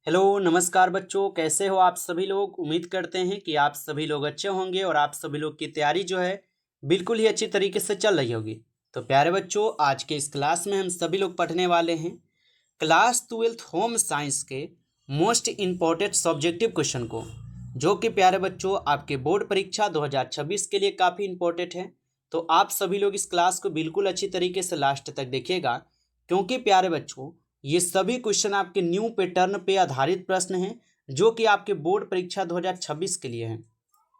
Hello नमस्कार बच्चों, कैसे हो आप सभी लोग। उम्मीद करते हैं कि आप सभी लोग अच्छे होंगे और आप सभी लोग की तैयारी जो है बिल्कुल ही अच्छी तरीके से चल रही होगी। तो प्यारे बच्चों, आज के इस क्लास में हम सभी लोग पढ़ने वाले हैं क्लास 12th होम साइंस के मोस्ट इम्पॉर्टेंट सब्जेक्टिव क्वेश्चन को, जो कि प्यारे बच्चों आपके बोर्ड परीक्षा 2026 के लिए काफ़ी इम्पोर्टेंट है। तो आप सभी लोग इस क्लास को बिल्कुल अच्छी तरीके से लास्ट तक देखिएगा, क्योंकि प्यारे बच्चों ये सभी क्वेश्चन आपके न्यू पैटर्न पे आधारित प्रश्न हैं, जो कि आपके बोर्ड परीक्षा 2026 के लिए हैं।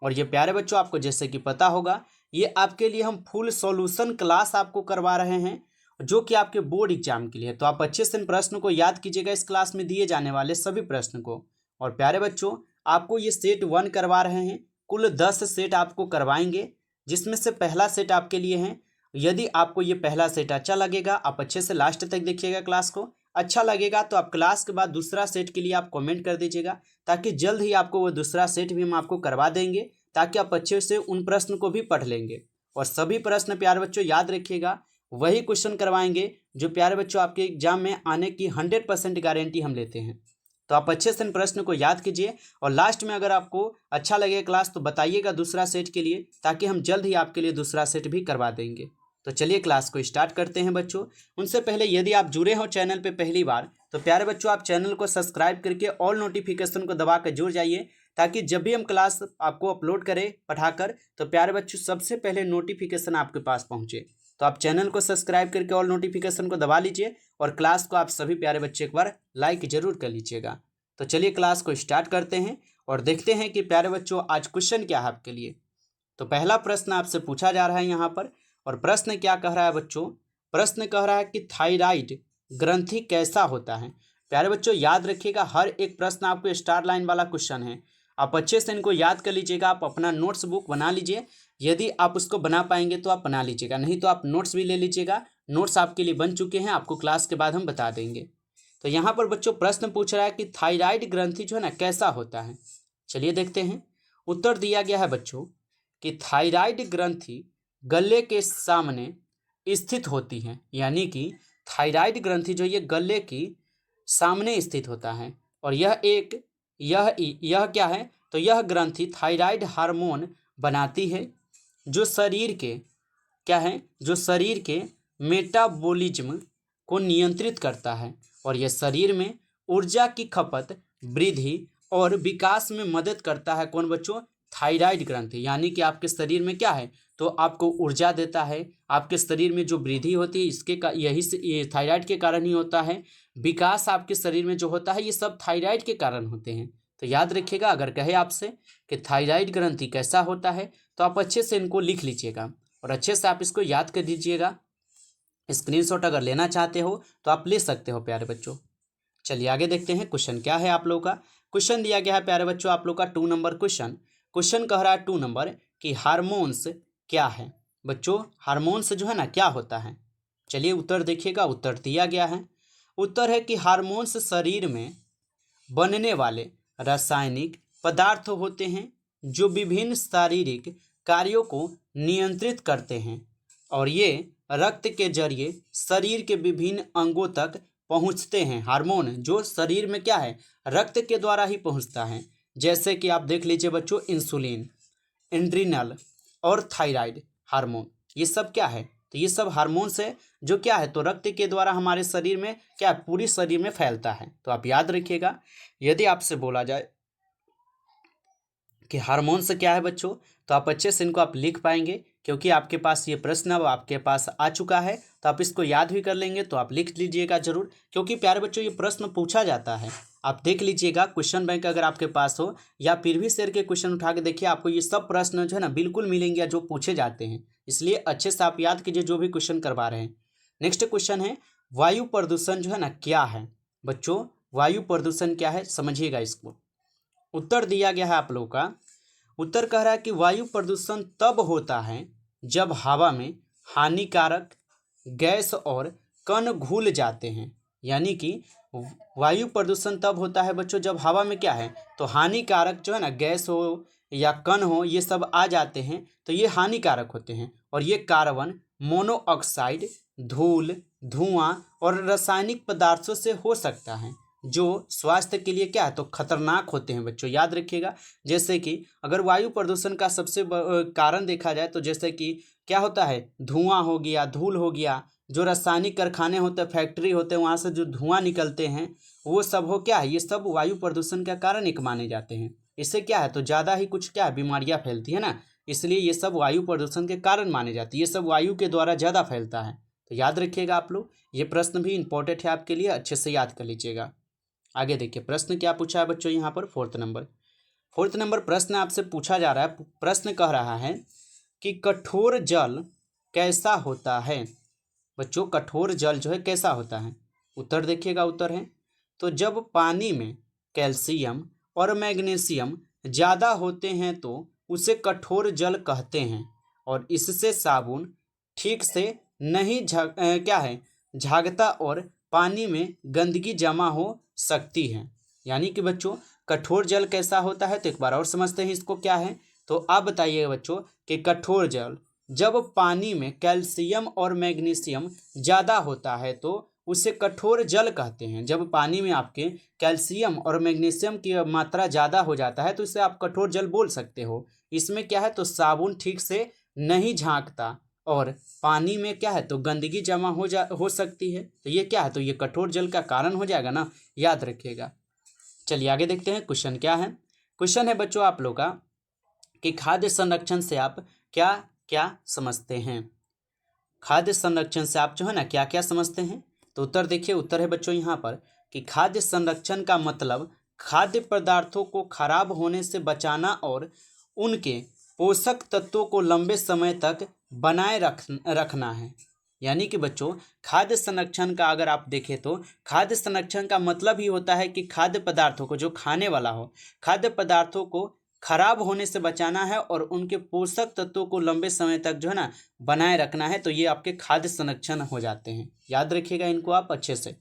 और ये प्यारे बच्चों आपको जैसे कि पता होगा, ये आपके लिए हम फुल सॉल्यूशन क्लास आपको करवा रहे हैं, जो कि आपके बोर्ड एग्जाम के लिए है। तो आप अच्छे से इन प्रश्न को याद कीजिएगा, इस क्लास में दिए जाने वाले सभी प्रश्न को। और प्यारे बच्चों, आपको ये सेट 1 करवा रहे हैं, कुल 10 सेट आपको करवाएंगे, जिसमें से पहला सेट आपके लिए है। यदि आपको ये पहला सेट अच्छा लगेगा, आप अच्छे से लास्ट तक देखिएगा क्लास को। अच्छा लगेगा तो आप क्लास के बाद दूसरा सेट के लिए आप कमेंट कर दीजिएगा, ताकि जल्द ही आपको वो दूसरा सेट भी हम आपको करवा देंगे, ताकि आप अच्छे से उन प्रश्न को भी पढ़ लेंगे। और सभी प्रश्न प्यारे बच्चों याद रखिएगा, वही क्वेश्चन करवाएंगे जो प्यारे बच्चों आपके एग्जाम में आने की 100% गारंटी हम लेते हैं। तो आप अच्छे से इन प्रश्न को याद कीजिए, और लास्ट में अगर आपको अच्छा लगे क्लास तो बताइएगा दूसरा सेट के लिए, ताकि हम जल्द ही आपके लिए दूसरा सेट भी करवा देंगे। तो चलिए क्लास को स्टार्ट करते हैं बच्चों। उनसे पहले यदि आप जुड़े हो चैनल पे पहली बार, तो प्यारे बच्चों आप चैनल को सब्सक्राइब करके ऑल नोटिफिकेशन को दबा कर जुड़ जाइए, ताकि जब भी हम क्लास आपको अपलोड करें पढ़ाकर, तो प्यारे बच्चों सबसे पहले नोटिफिकेशन आपके पास पहुंचे। तो आप चैनल को सब्सक्राइब करके ऑल नोटिफिकेशन को दबा लीजिए, और क्लास को आप सभी प्यारे बच्चे एक बार लाइक जरूर कर लीजिएगा। तो चलिए क्लास को स्टार्ट करते हैं और देखते हैं कि प्यारे बच्चों आज क्वेश्चन क्या है आपके लिए। तो पहला प्रश्न आपसे पूछा जा रहा है यहाँ पर, और प्रश्न क्या कह रहा है बच्चों। प्रश्न कह रहा है कि थायराइड ग्रंथि कैसा होता है। प्यारे बच्चों याद रखिएगा, हर एक प्रश्न आपको स्टार लाइन वाला क्वेश्चन है। आप अच्छे से इनको याद कर लीजिएगा। आप अपना नोट्स बुक बना लीजिए, यदि आप उसको बना पाएंगे तो आप बना लीजिएगा, नहीं तो आप नोट्स भी ले लीजिएगा। नोट्स आपके लिए बन चुके हैं, आपको क्लास के बाद हम बता देंगे। तो यहाँ पर बच्चों प्रश्न पूछ रहा है कि थायराइड ग्रंथि जो है ना कैसा होता है। चलिए देखते हैं। उत्तर दिया गया है बच्चों कि थायराइड ग्रंथि गले के सामने स्थित होती है, यानी कि थायराइड ग्रंथि जो ये गले की सामने स्थित होता है। और यह क्या है, तो यह ग्रंथि थायराइड हार्मोन बनाती है, जो शरीर के क्या है, जो शरीर के मेटाबॉलिज्म को नियंत्रित करता है। और यह शरीर में ऊर्जा की खपत, वृद्धि और विकास में मदद करता है। कौन बच्चों, थायराइड ग्रंथि। यानी कि आपके शरीर में क्या है, तो आपको ऊर्जा देता है। आपके शरीर में जो वृद्धि होती है इसके यही से ये थायराइड के कारण ही होता है। विकास आपके शरीर में जो होता है ये सब थायराइड के कारण होते हैं। तो याद रखिएगा, अगर कहे आपसे कि थायराइड ग्रंथि कैसा होता है, तो आप अच्छे से इनको लिख लीजिएगा और अच्छे से आप इसको याद कर दीजिएगा। स्क्रीनशॉट अगर लेना चाहते हो तो आप ले सकते हो प्यारे बच्चों। चलिए आगे देखते हैं क्वेश्चन क्या है आप लोगों का। क्वेश्चन दिया गया है प्यारे बच्चों आप लोग का 2 नंबर क्वेश्चन। क्वेश्चन कह रहा है 2 नंबर कि हार्मोन्स क्या है। बच्चों हार्मोन्स जो है ना क्या होता है। चलिए उत्तर देखिएगा। उत्तर दिया गया है, उत्तर है कि हार्मोन्स शरीर में बनने वाले रासायनिक पदार्थ होते हैं, जो विभिन्न शारीरिक कार्यों को नियंत्रित करते हैं, और ये रक्त के जरिए शरीर के विभिन्न अंगों तक पहुंचते हैं। हार्मोन जो शरीर में क्या है, रक्त के द्वारा ही पहुंचता है। जैसे कि आप देख लीजिए बच्चों, इंसुलिन, एड्रिनल और थायराइड हार्मोन, ये सब क्या है, तो ये सब हार्मोन्स है जो क्या है, तो रक्त के द्वारा हमारे शरीर में क्या है, पूरी शरीर में फैलता है। तो आप याद रखिएगा, यदि आपसे बोला जाए कि हार्मोन्स क्या है बच्चों, तो आप अच्छे से इनको आप लिख पाएंगे, क्योंकि आपके पास ये प्रश्न अब आपके पास आ चुका है। तो आप इसको याद भी कर लेंगे, तो आप लिख लीजिएगा जरूर, क्योंकि प्यारे बच्चों ये प्रश्न पूछा जाता है। आप देख लीजिएगा, क्वेश्चन बैंक अगर आपके पास हो या फिर भी शेर के क्वेश्चन उठा के देखिए, आपको ये सब प्रश्न जो है ना बिल्कुल मिलेंगे जो पूछे जाते हैं। इसलिए अच्छे से आप याद कीजिए जो भी क्वेश्चन करवा रहे हैं। नेक्स्ट क्वेश्चन है, वायु प्रदूषण जो है ना क्या है। बच्चों वायु प्रदूषण क्या है समझिएगा इसको। उत्तर दिया गया है आप लोगों का, उत्तर कह रहा है कि वायु प्रदूषण तब होता है जब हवा में हानिकारक गैस और कण घुल जाते हैं। यानी कि वायु प्रदूषण तब होता है बच्चों जब हवा में क्या है, तो हानिकारक जो है ना गैस हो या कण हो, ये सब आ जाते हैं, तो ये हानिकारक होते हैं। और ये कार्बन मोनोऑक्साइड, धूल, धुआं और रासायनिक पदार्थों से हो सकता है, जो स्वास्थ्य के लिए क्या है तो खतरनाक होते हैं बच्चों, याद रखिएगा। जैसे कि अगर वायु प्रदूषण का सबसे कारण देखा जाए तो जैसे कि क्या होता है, धुआं हो गया, धूल हो गया, जो रासायनिक कारखाने होते हैं, फैक्ट्री होते हैं, वहाँ से जो धुआं निकलते हैं वो सब हो क्या है, ये सब वायु प्रदूषण का कारण एक माने जाते हैं। इससे क्या है तो ज़्यादा ही कुछ क्या है बीमारियाँ फैलती है ना, इसलिए ये सब वायु प्रदूषण के कारण माने जाते हैं, ये सब वायु के द्वारा ज़्यादा फैलता है। तो याद रखिएगा आप लोग, ये प्रश्न भी इंपॉर्टेंट है आपके लिए, अच्छे से याद कर लीजिएगा। आगे देखिए प्रश्न क्या पूछा है बच्चों यहाँ पर, फोर्थ नंबर प्रश्न आपसे पूछा जा रहा है। प्रश्न कह रहा है कि कठोर जल कैसा होता है। बच्चों कठोर जल जो है कैसा होता है, उत्तर देखिएगा। उत्तर है तो जब पानी में कैल्शियम और मैग्नीशियम ज़्यादा होते हैं तो उसे कठोर जल कहते हैं, और इससे साबुन ठीक से नहीं झागता और पानी में गंदगी जमा हो सकती है। यानी कि बच्चों कठोर जल कैसा होता है, तो एक बार और समझते हैं इसको क्या है। तो आप बताइएगा बच्चों कि कठोर जल जब पानी में कैल्शियम और मैग्नीशियम ज़्यादा होता है तो उसे कठोर जल कहते हैं। जब पानी में आपके कैल्शियम और मैग्नीशियम की मात्रा ज़्यादा हो जाता है तो इसे आप कठोर जल बोल सकते हो। इसमें क्या है तो साबुन ठीक से नहीं झांकता और पानी में क्या है तो गंदगी जमा हो सकती है। तो ये क्या है तो ये कठोर जल का कारण हो जाएगा ना, याद रखिएगा। चलिए आगे देखते हैं क्वेश्चन क्या है। क्वेश्चन है बच्चों आप लोग का कि खाद्य संरक्षण से आप क्या क्या समझते हैं। खाद्य संरक्षण से आप जो है ना क्या क्या समझते हैं, तो उत्तर देखिए। उत्तर है बच्चों यहाँ पर कि खाद्य संरक्षण का मतलब खाद्य पदार्थों को खराब होने से बचाना और उनके पोषक तत्वों को लंबे समय तक बनाए रखना है। यानी कि बच्चों खाद्य संरक्षण का अगर आप देखें तो खाद्य संरक्षण का मतलब ही होता है कि खाद्य पदार्थों को, जो खाने वाला हो, खाद्य पदार्थों को खराब होने से बचाना है और उनके पोषक तत्वों को लंबे समय तक जो है ना बनाए रखना है। तो ये आपके खाद्य संरक्षण हो जाते हैं, याद रखिएगा इनको आप अच्छे से।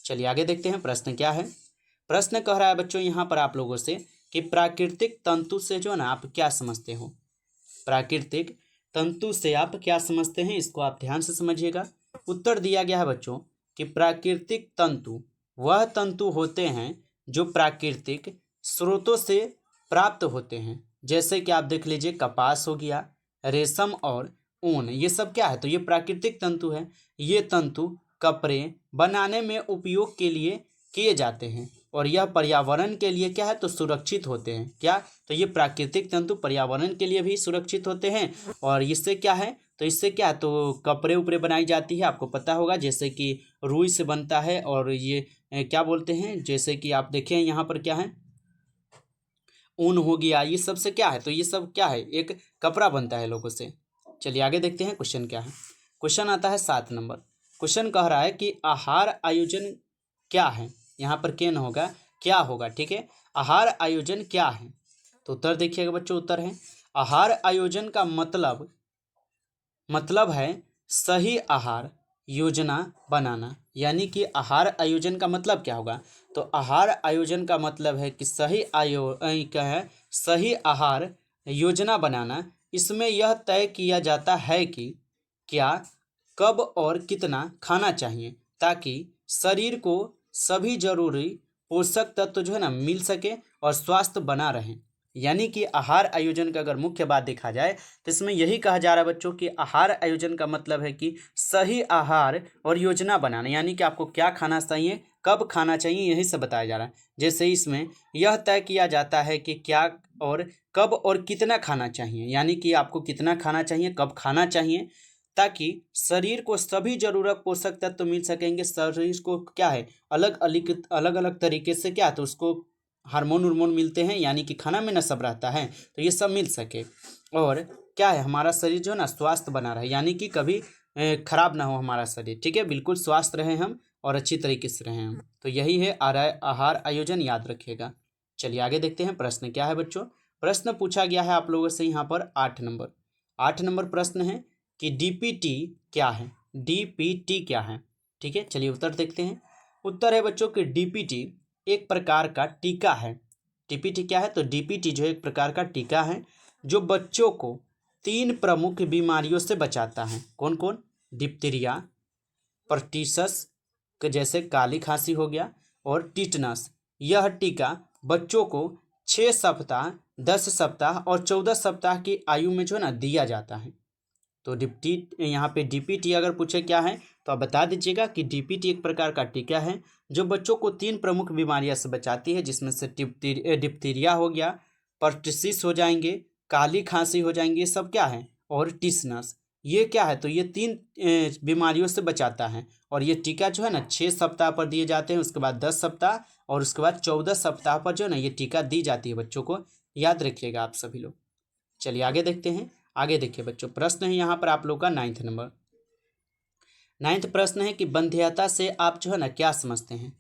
चलिए आगे देखते हैं प्रश्न क्या है। प्रश्न कह रहा है बच्चों यहाँ पर आप लोगों से कि प्राकृतिक तंतु से जो है ना आप क्या समझते हो। प्राकृतिक तंतु से आप क्या समझते हैं, इसको आप ध्यान से समझिएगा। उत्तर दिया गया है बच्चों कि प्राकृतिक तंतु वह तंतु होते हैं जो प्राकृतिक स्रोतों से प्राप्त होते हैं। जैसे कि आप देख लीजिए कपास हो गया, रेशम और ऊन, ये सब क्या है तो ये प्राकृतिक तंतु है। ये तंतु कपड़े बनाने में उपयोग के लिए किए जाते हैं और यह पर्यावरण के लिए क्या है तो सुरक्षित होते हैं। क्या तो ये प्राकृतिक तंतु पर्यावरण के लिए भी सुरक्षित होते हैं और इससे क्या है तो इससे क्या है तो कपड़े उपड़े बनाई जाती है, आपको पता होगा, जैसे कि रुई से बनता है। और ये क्या बोलते हैं, जैसे कि आप देखें यहाँ पर क्या है ऊन हो गया, ये सब से क्या है तो ये सब क्या है एक कपड़ा बनता है लोगों से। चलिए आगे देखते हैं क्वेश्चन क्या है। क्वेश्चन आता है 7 नंबर। क्वेश्चन कह रहा है कि आहार आयोजन क्या है। यहाँ पर क्या होगा, क्या होगा, ठीक है। आहार आयोजन क्या है, तो उत्तर देखिएगा बच्चों। उत्तर है आहार आयोजन का मतलब है सही आहार योजना बनाना। यानी कि आहार आयोजन का मतलब क्या होगा, तो आहार आयोजन का मतलब है कि सही आहार योजना बनाना। इसमें यह तय किया जाता है कि क्या, कब और कितना खाना चाहिए ताकि शरीर को सभी जरूरी पोषक तत्व जो है ना मिल सके और स्वास्थ्य बना रहे। यानी कि आहार आयोजन का अगर मुख्य बात देखा जाए तो इसमें यही कहा जा रहा है बच्चों कि आहार आयोजन का मतलब है कि सही आहार और योजना बनाना। यानी कि आपको क्या खाना चाहिए, कब खाना चाहिए, यही सब बताया जा रहा है। जैसे इसमें यह तय किया जाता है कि क्या और कब और कितना खाना चाहिए, यानी कि आपको कितना खाना चाहिए, कब खाना चाहिए, ताकि शरीर को सभी जरूरत पोषक तत्व मिल सकेंगे। शरीर को क्या है अलग अलग तरीके से क्या तो उसको हार्मोन उर्मोन मिलते हैं, यानी कि खाना में न सब रहता है, तो ये सब मिल सके और क्या है हमारा शरीर जो है ना स्वास्थ्य बना रहे, यानी कि कभी खराब ना हो हमारा शरीर, ठीक है, बिल्कुल स्वस्थ रहे हम और अच्छी तरीके से रहें हम। तो यही है आहार आयोजन, याद रखिएगा। चलिए आगे देखते हैं प्रश्न क्या है बच्चों। प्रश्न पूछा गया है आप लोगों से यहाँ पर 8 नंबर प्रश्न है कि डीपीटी क्या है। डीपीटी क्या है, ठीक है, चलिए उत्तर देखते हैं। उत्तर है बच्चों कि डीपीटी एक प्रकार का टीका है। डीपीटी क्या है, तो डीपीटी जो एक प्रकार का टीका है जो बच्चों को 3 प्रमुख बीमारियों से बचाता है। कौन कौन, डिप्थीरिया, पर्टिसस के जैसे काली खांसी हो गया, और टिटनस। यह टीका बच्चों को 6 सप्ताह, 10 सप्ताह और 14 सप्ताह की आयु में जो है ना दिया जाता है। तो यहाँ पे डीपीटी अगर पूछे क्या है तो आप बता दीजिएगा कि डीपीटी एक प्रकार का टीका है जो बच्चों को 3 प्रमुख बीमारियों से बचाती है, जिसमें से डिप्थीरिया हो गया, पर्टिसिस हो जाएंगे, काली खांसी हो जाएंगे, ये सब क्या है, और टिसनस। ये क्या है, तो ये 3 बीमारियों से बचाता है। और ये टीका जो है ना 6 सप्ताह पर दिए जाते हैं, उसके बाद 10 सप्ताह और उसके बाद 14 सप्ताह पर जो है ना ये टीका दी जाती है बच्चों को। याद रखिएगा आप सभी लोग। चलिए आगे देखते हैं। आगे देखिए बच्चों, प्रश्न है यहाँ पर आप लोग का 9th नंबर। 9th प्रश्न है कि बंध्यता से आप जो है ना क्या समझते हैं।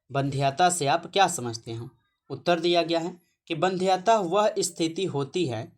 बंध्यता से आप क्या समझते हैं। उत्तर दिया गया है कि बंध्यता वह स्थिति होती है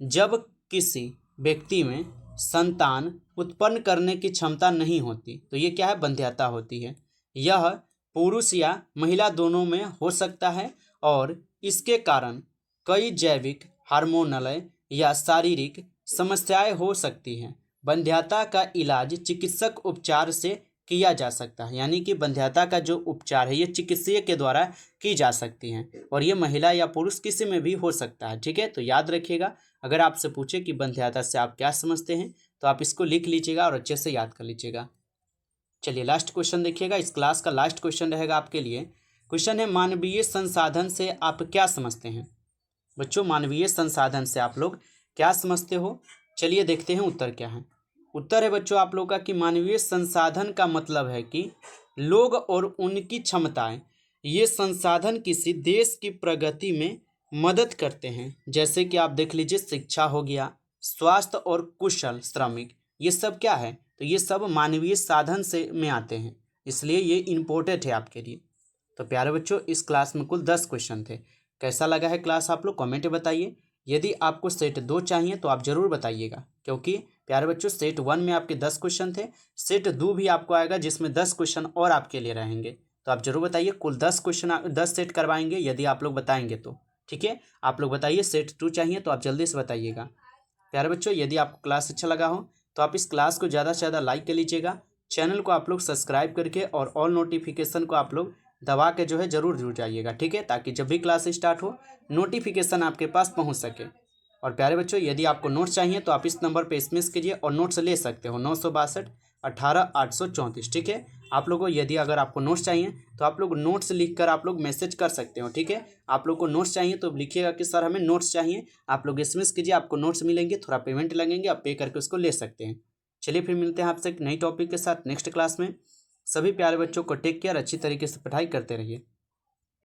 जब किसी व्यक्ति में संतान उत्पन्न करने की क्षमता नहीं होती। तो ये क्या है, बंध्यता होती है। यह पुरुष या महिला दोनों में हो सकता है और इसके कारण कई जैविक, हार्मोनल या शारीरिक समस्याएं हो सकती हैं। बंध्यता का इलाज चिकित्सक उपचार से किया जा सकता है, यानी कि बंध्यता का जो उपचार है ये चिकित्सक के द्वारा की जा सकती हैं और ये महिला या पुरुष किसी में भी हो सकता है। ठीक है, तो याद रखिएगा, अगर आपसे पूछे कि बंध्यता से आप क्या समझते हैं तो आप इसको लिख लीजिएगा और अच्छे से याद कर लीजिएगा। चलिए लास्ट क्वेश्चन देखिएगा, इस क्लास का लास्ट क्वेश्चन रहेगा आपके लिए। क्वेश्चन है मानवीय संसाधन से आप क्या समझते हैं। बच्चों मानवीय संसाधन से आप लोग क्या समझते हो। चलिए देखते हैं उत्तर क्या है। उत्तर है बच्चों आप लोग का कि मानवीय संसाधन का मतलब है कि लोग और उनकी क्षमताएं, ये संसाधन किसी देश की प्रगति में मदद करते हैं। जैसे कि आप देख लीजिए शिक्षा हो गया, स्वास्थ्य और कुशल श्रमिक, ये सब क्या है, तो ये सब मानवीय साधन से में आते हैं, इसलिए ये इम्पोर्टेंट है आपके लिए। तो प्यारे बच्चों इस क्लास में कुल 10 क्वेश्चन थे। कैसा लगा है क्लास आप लोग कमेंट में बताइए। यदि आपको सेट 2 चाहिए तो आप ज़रूर बताइएगा, क्योंकि प्यारे बच्चों सेट 1 में आपके 10 क्वेश्चन थे, सेट 2 भी आपको आएगा जिसमें 10 क्वेश्चन और आपके लिए रहेंगे। तो आप जरूर बताइए, कुल 10 क्वेश्चन 10 सेट करवाएंगे यदि आप लोग बताएंगे तो। ठीक है, आप लोग बताइए सेट 2 चाहिए तो आप जल्दी से बताइएगा। प्यारे बच्चों यदि आपको क्लास अच्छा लगा हो तो आप इस क्लास को ज़्यादा से ज़्यादा लाइक कर लीजिएगा, चैनल को आप लोग सब्सक्राइब करके और ऑल नोटिफिकेशन को आप लोग दबा के जो है जरूर जाइएगा। ठीक है, ताकि जब भी क्लास स्टार्ट हो नोटिफिकेशन आपके पास पहुंच सके। और प्यारे बच्चों यदि आपको नोट्स चाहिए तो आप इस नंबर पे एसएमएस कीजिए और नोट्स ले सकते हो 962 18 834। ठीक है, आप लोगों यदि अगर आपको नोट्स चाहिए तो आप लोग नोट्स लिखकर आप लोग मैसेज कर सकते हो। ठीक है, आप लोग को नोट्स चाहिए तो लिखिएगा कि सर हमें नोट्स चाहिए, आप लोग एसएमएस कीजिए, आपको नोट्स मिलेंगे, थोड़ा पेमेंट लगेंगे, आप पे करके उसको ले सकते हैं। चलिए फिर मिलते हैं आपसे एक नई टॉपिक के साथ नेक्स्ट क्लास में। सभी प्यारे बच्चों को टेक केयर, अच्छी तरीके से पढ़ाई करते रहिए।